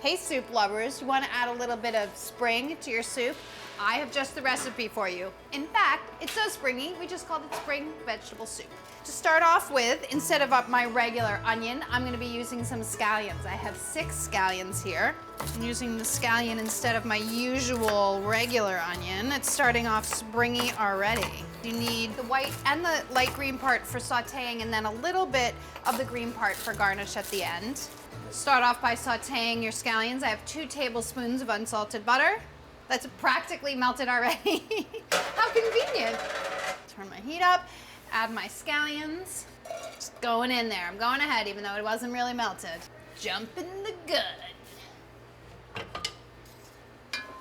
Hey soup lovers, you want to add a little bit of spring to your soup? I have just the recipe for you. In fact, it's so springy, we just called it spring vegetable soup. To start off with, instead of my regular onion, I'm going to be using some scallions. I have 6 scallions here. I'm using the scallion instead of my usual regular onion. It's starting off springy already. You need the white and the light green part for sauteing, and then a little bit of the green part for garnish at the end. Start off by sauteing your scallions. I have 2 tablespoons of unsalted butter. That's practically melted already. How convenient. Turn my heat up, add my scallions. Just going in there. I'm going ahead even though it wasn't really melted. Jumping the gun.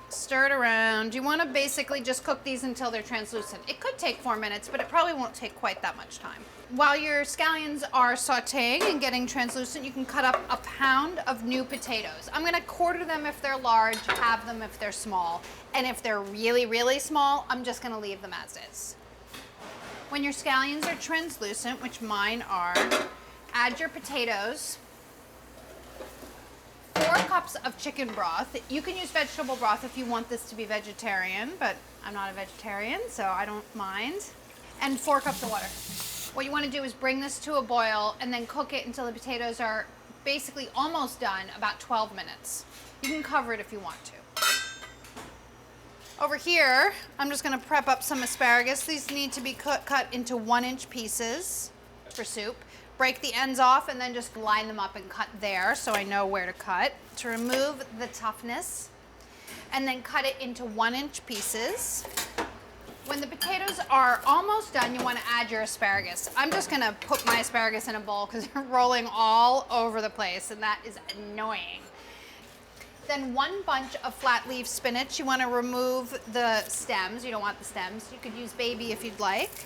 Stir it around. You want to basically just cook these until they're translucent. It could take 4 minutes, but it probably won't take quite that much time. While your scallions are sauteing and getting translucent, you can cut up a pound of new potatoes. I'm gonna quarter them if they're large, halve them if they're small. And if they're really, really small, I'm just gonna leave them as is. When your scallions are translucent, which mine are, add your potatoes. 4 cups of chicken broth. You can use vegetable broth if you want this to be vegetarian, but I'm not a vegetarian, so I don't mind. And 4 cups of water. What you want to do is bring this to a boil and then cook it until the potatoes are basically almost done, about 12 minutes. You can cover it if you want to. Over here, I'm just going to prep up some asparagus. These need to be cut into 1-inch pieces for soup. Break the ends off and then just line them up and cut there so I know where to cut. To remove the toughness, and then cut it into 1-inch pieces. When the potatoes are almost done, you want to add your asparagus. I'm just going to put my asparagus in a bowl because they're rolling all over the place and that is annoying. Then 1 bunch of flat leaf spinach. You want to remove the stems. You don't want the stems. You could use baby if you'd like.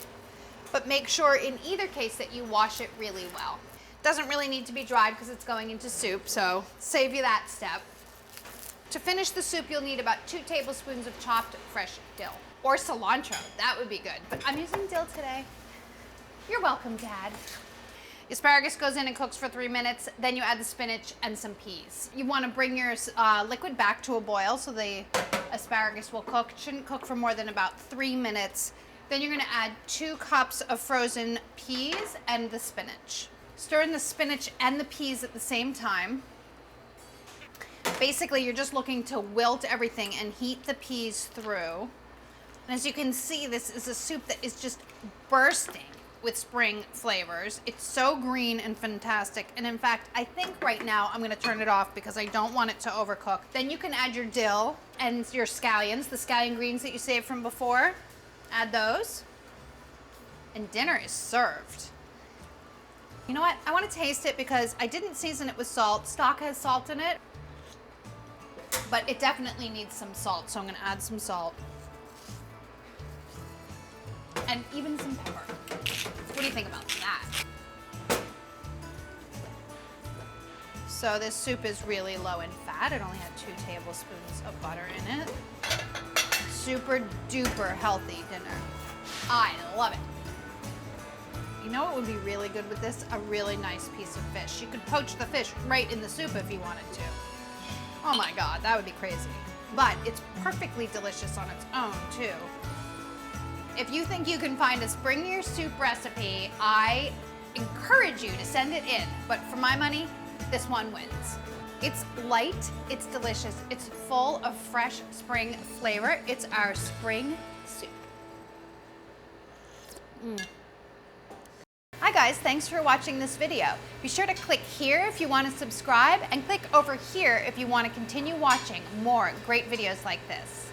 But make sure in either case that you wash it really well. Doesn't really need to be dried because it's going into soup, so save you that step. To finish the soup, you'll need about 2 tablespoons of chopped fresh dill. Or cilantro, that would be good. But I'm using dill today. You're welcome, Dad. Asparagus goes in and cooks for 3 minutes. Then you add the spinach and some peas. You want to bring your liquid back to a boil so the asparagus will cook. It shouldn't cook for more than about 3 minutes. Then you're going to add 2 cups of frozen peas and the spinach. Stir in the spinach and the peas at the same time. Basically, you're just looking to wilt everything and heat the peas through. And as you can see, this is a soup that is just bursting with spring flavors. It's so green and fantastic. And in fact, I think right now I'm gonna turn it off because I don't want it to overcook. Then you can add your dill and your scallions, the scallion greens that you saved from before. Add those. And dinner is served. You know what? I want to taste it because I didn't season it with salt. Stock has salt in it, but it definitely needs some salt, so I'm gonna add some salt. And even some pepper. What do you think about that? So this soup is really low in fat. It only had 2 tablespoons of butter in it. Super duper healthy dinner. I love it. You know what would be really good with this? A really nice piece of fish. You could poach the fish right in the soup if you wanted to. Oh my God, that would be crazy. But it's perfectly delicious on its own too. If you think you can find a springier soup recipe, I encourage you to send it in. But for my money, this one wins. It's light, it's delicious, it's full of fresh spring flavor. It's our spring soup. Hi guys, thanks for watching this video. Be sure to click here if you want to subscribe and click over here if you want to continue watching more great videos like this.